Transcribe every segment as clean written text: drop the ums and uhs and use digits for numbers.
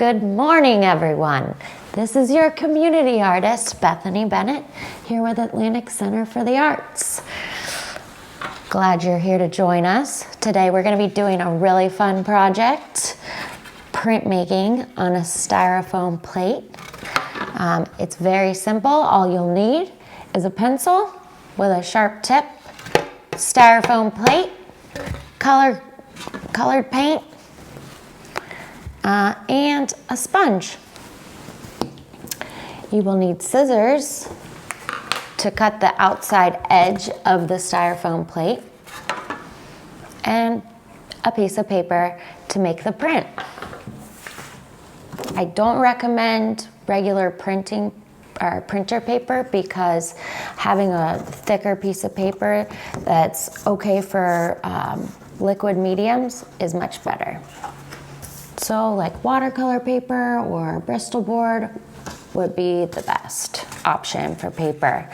Good morning, everyone. This is your community artist, Bethany Bennett, here with Atlantic Center for the Arts. Glad you're here to join us. Today we're going to be doing a really fun project, printmaking on a styrofoam plate. It's very simple. All you'll need is a pencil with a sharp tip, styrofoam plate, colored paint, and a sponge. You will need scissors to cut the outside edge of the styrofoam plate and a piece of paper to make the print. I don't recommend regular printing or printer paper because having a thicker piece of paper that's okay for liquid mediums is much better. So like watercolor paper or Bristol board would be the best option for paper.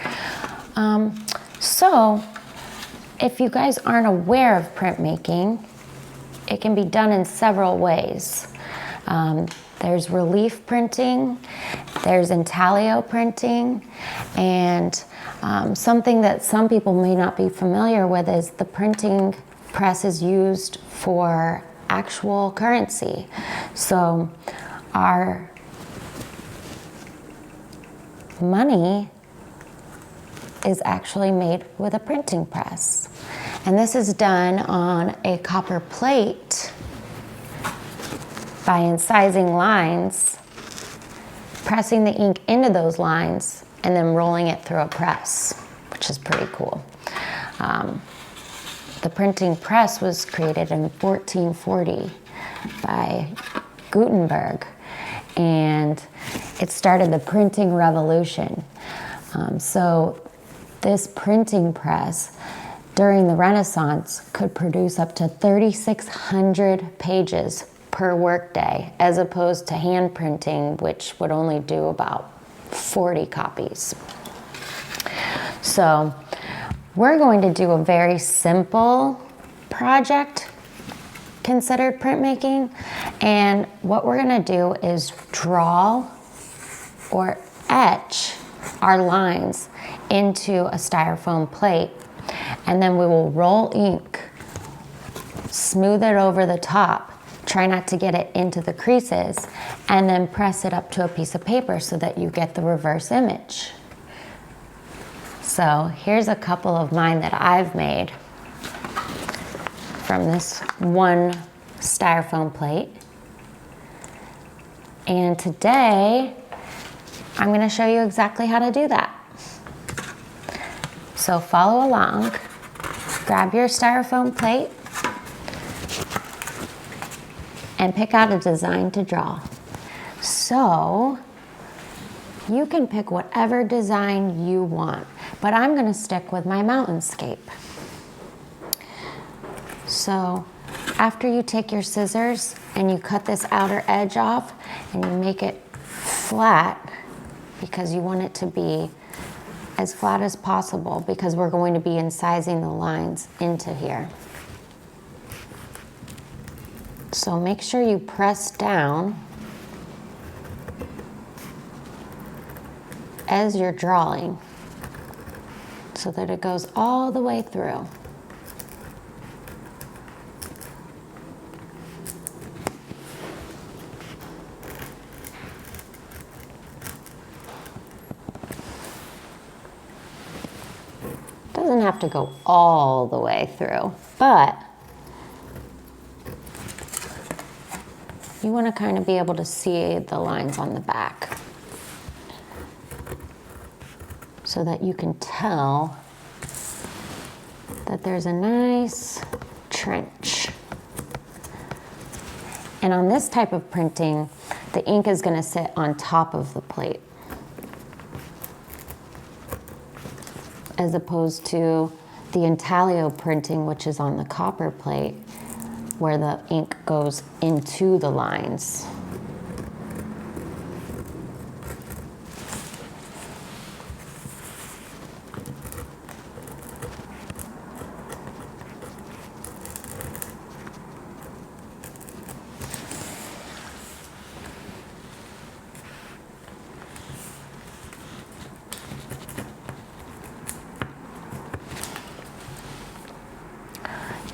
So if you guys aren't aware of printmaking, it can be done in several ways. There's relief printing, there's intaglio printing, and something that some people may not be familiar with is the printing press is used for actual currency. So our money is actually made with a printing press. And this is done on a copper plate by incising lines, pressing the ink into those lines, and then rolling it through a press, which is pretty cool. The printing press was created in 1440 by Gutenberg, and it started the printing revolution. So this printing press during the Renaissance could produce up to 3,600 pages per workday, as opposed to hand printing, which would only do about 40 copies. So we're going to do a very simple project considered printmaking, and what we're going to do is draw or etch our lines into a styrofoam plate, and then we will roll ink, smooth it over the top, try not to get it into the creases, and then press it up to a piece of paper so that you get the reverse image. So here's a couple of mine that I've made from this one styrofoam plate. And today, I'm going to show you exactly how to do that. So follow along, grab your styrofoam plate, and pick out a design to draw. So you can pick whatever design you want, but I'm going to stick with my mountainscape. So after you take your scissors and you cut this outer edge off and you make it flat, because you want it to be as flat as possible because we're going to be incising the lines into here. So make sure you press down as you're drawing so that it goes all the way through. Doesn't have to go all the way through, but you want to kind of be able to see the lines on the back so that you can tell that there's a nice trench. And on this type of printing, the ink is going to sit on top of the plate, as opposed to the intaglio printing, which is on the copper plate, where the ink goes into the lines.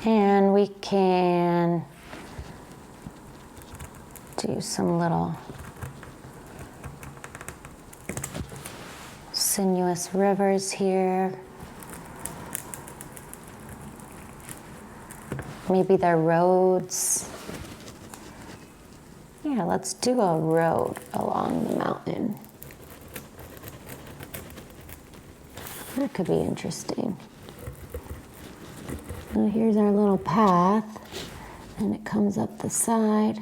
And we can do some little sinuous rivers here. Maybe they're roads. Yeah, let's do a road along the mountain. That could be interesting. Now here's our little path, and it comes up the side.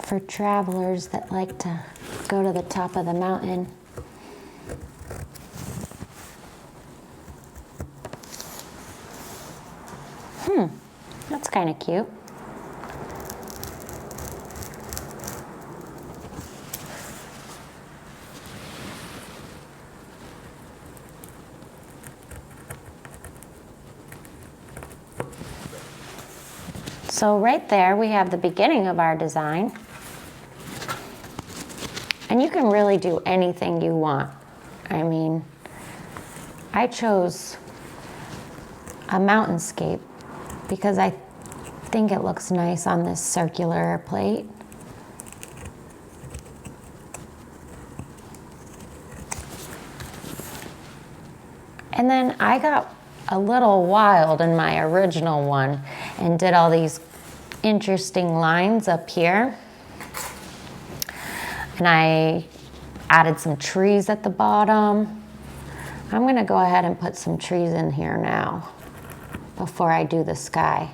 For travelers that like to go to the top of the mountain. That's kind of cute. So right there we have the beginning of our design. And you can really do anything you want. I mean, I chose a mountainscape because I think it looks nice on this circular plate. And then I got a little wild in my original one and did all these interesting lines up here. And I added some trees at the bottom. I'm gonna go ahead and put some trees in here now before I do the sky.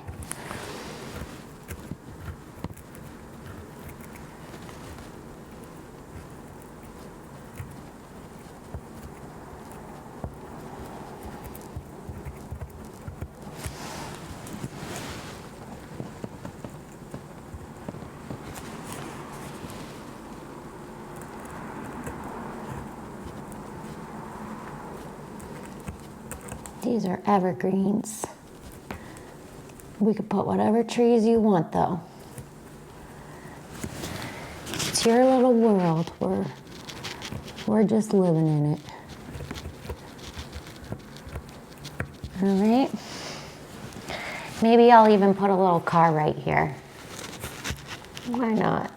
These are evergreens. We could put whatever trees you want though. It's your little world. We're just living in it. All right. Maybe I'll even put a little car right here. Why not?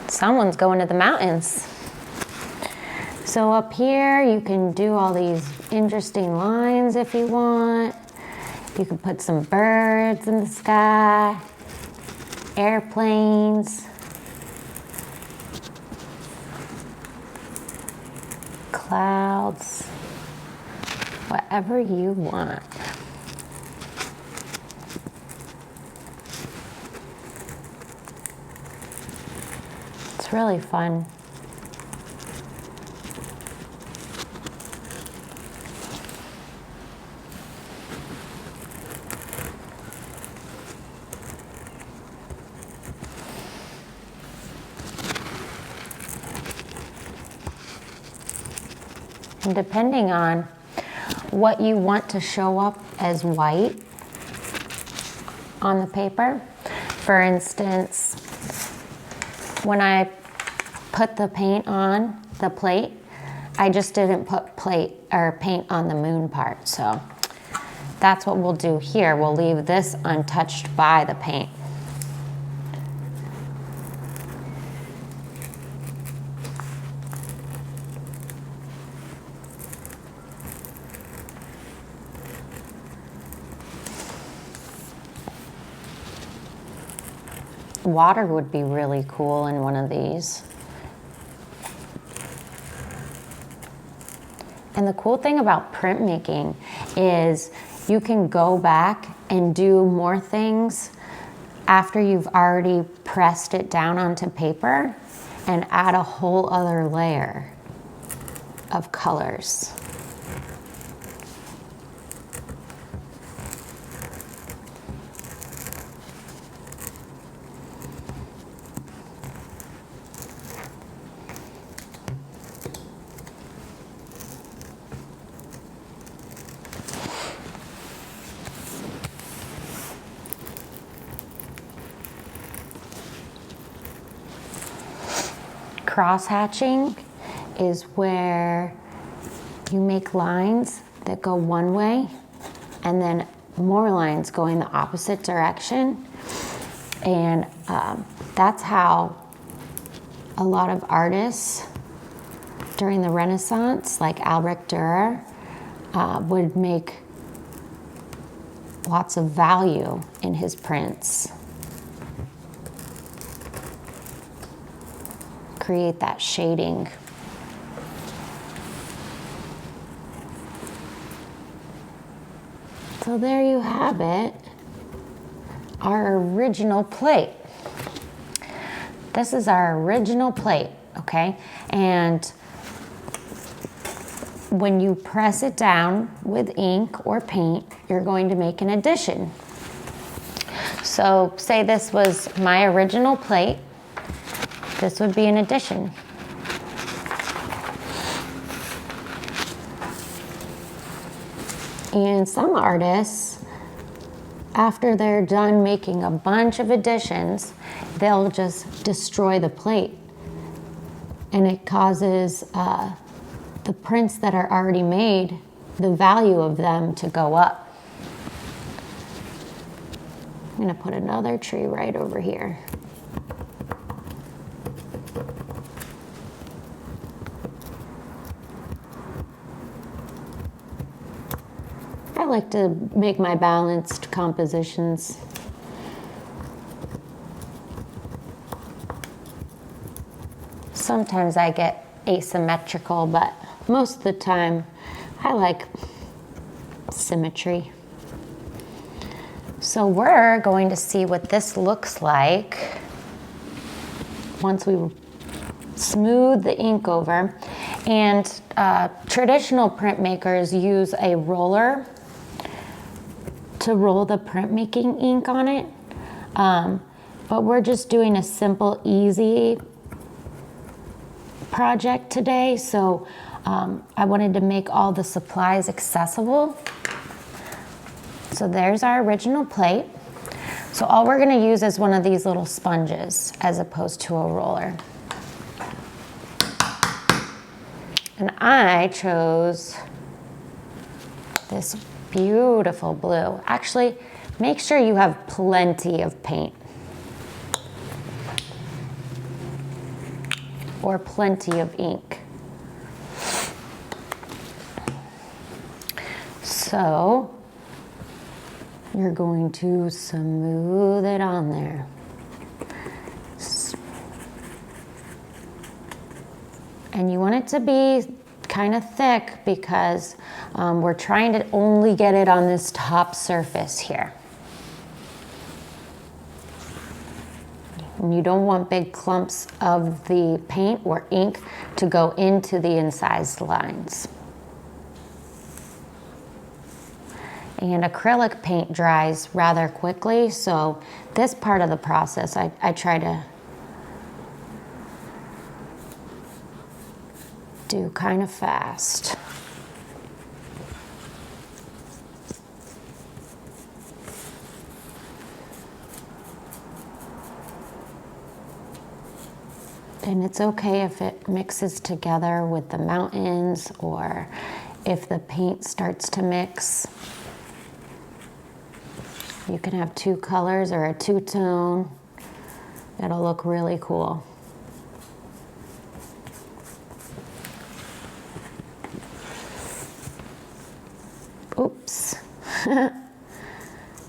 Someone's going to the mountains. So up here, you can do all these interesting lines if you want. You can put some birds in the sky, airplanes, clouds, whatever you want. It's really fun. And depending on what you want to show up as white on the paper, for instance, when I put the paint on the plate, I just didn't put paint on the moon part. So that's what we'll do here. We'll leave this untouched by the paint. Water would be really cool in one of these. And the cool thing about printmaking is you can go back and do more things after you've already pressed it down onto paper and add a whole other layer of colors. cross hatching is where you make lines that go one way and then more lines going the opposite direction. And that's how a lot of artists during the Renaissance, like Albrecht Dürer, would make lots of value in his prints. Create that shading. So there you have it, our original plate. This is our original plate, okay? And when you press it down with ink or paint, you're going to make an addition. So say this was my original plate, this would be an addition. And some artists, after they're done making a bunch of additions, they'll just destroy the plate. And it causes the prints that are already made, the value of them to go up. I'm gonna put another tree right over here. I like to make my balanced compositions. Sometimes I get asymmetrical, but most of the time I like symmetry. So we're going to see what this looks like once we smooth the ink over. And traditional printmakers use a roller to roll the printmaking ink on it. But we're just doing a simple, easy project today. So I wanted to make all the supplies accessible. So there's our original plate. So all we're gonna use is one of these little sponges as opposed to a roller. And I chose this beautiful blue. Actually, make sure you have plenty of paint. Or plenty of ink. So, you're going to smooth it on there. And you want it to be kind of thick because we're trying to only get it on this top surface here. And you don't want big clumps of the paint or ink to go into the incised lines. And acrylic paint dries rather quickly, so this part of the process I try to do kind of fast. And it's okay if it mixes together with the mountains or if the paint starts to mix. You can have two colors or a two-tone. It'll look really cool. Oops.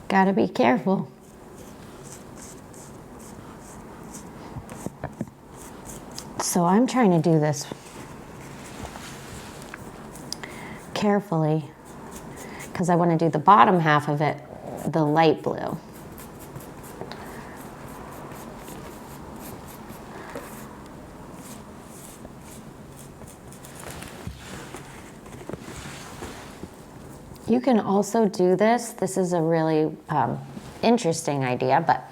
Gotta be careful. So I'm trying to do this carefully because I want to do the bottom half of it the light blue. You can also do this. This is a really interesting idea, but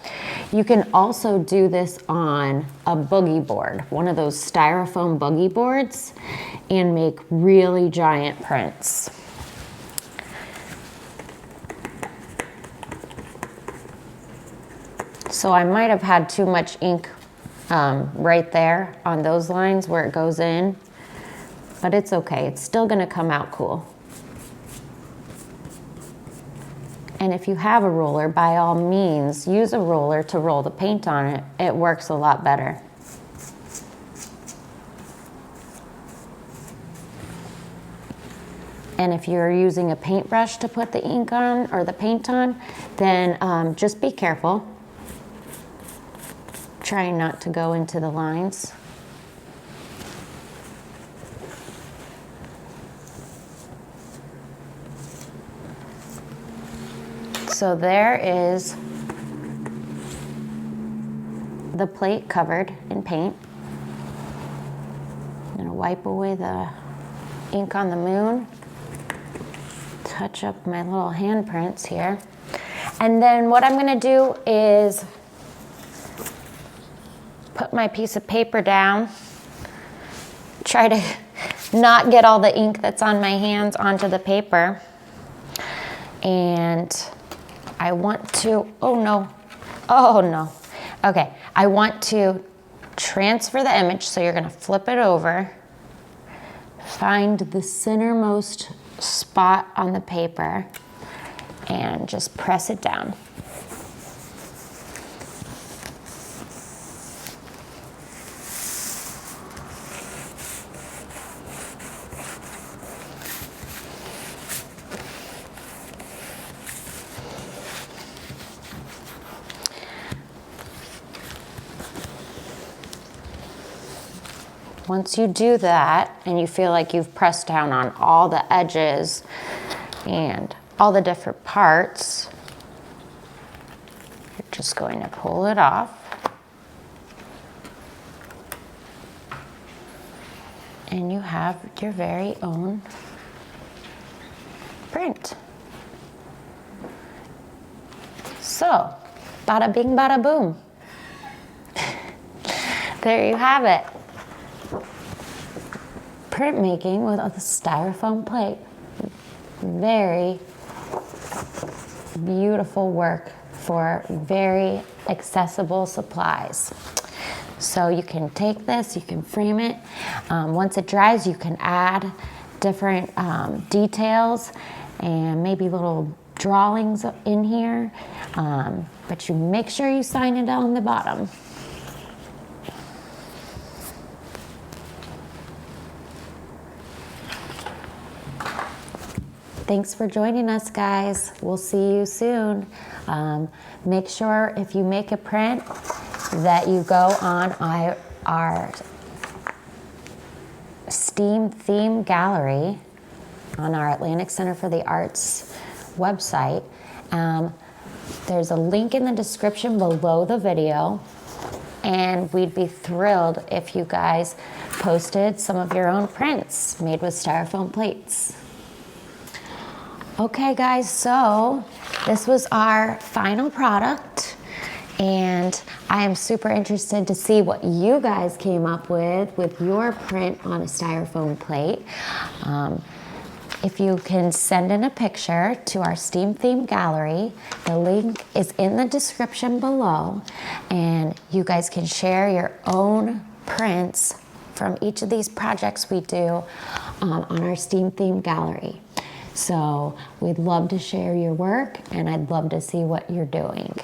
you can also do this on a boogie board, one of those styrofoam boogie boards, and make really giant prints. So I might have had too much ink right there on those lines where it goes in, but it's okay. It's still gonna come out cool. And if you have a ruler, by all means, use a ruler to roll the paint on it. It works a lot better. And if you're using a paintbrush to put the ink on or the paint on, then just be careful. Trying not to go into the lines. So there is the plate covered in paint. I'm gonna wipe away the ink on the moon. Touch up my little handprints here. And then what I'm gonna do is put my piece of paper down, try to not get all the ink that's on my hands onto the paper. And I want to, oh no, okay. I want to transfer the image, so you're gonna flip it over, find the centermost spot on the paper, and just press it down. Once you do that and you feel like you've pressed down on all the edges and all the different parts, you're just going to pull it off. And you have your very own print. So, bada bing, bada boom. There you have it. Printmaking with a styrofoam plate. Very beautiful work for very accessible supplies. So you can take this, you can frame it. Once it dries, you can add different details and maybe little drawings in here. But you make sure you sign it on the bottom. Thanks for joining us, guys. We'll see you soon. Make sure if you make a print that you go on our S.T.E.A.M theme gallery on our Atlantic Center for the Arts website. There's a link in the description below the video, and we'd be thrilled if you guys posted some of your own prints made with styrofoam plates. Okay guys, so this was our final product, and I am super interested to see what you guys came up with your print on a styrofoam plate. If you can send in a picture to our S.T.E.A.M theme gallery, the link is in the description below, and you guys can share your own prints from each of these projects we do on our S.T.E.A.M theme gallery. So we'd love to share your work, and I'd love to see what you're doing.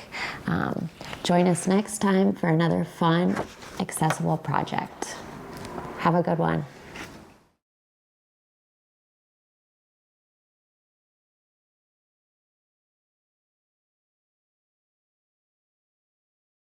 Join us next time for another fun, accessible project. Have a good one.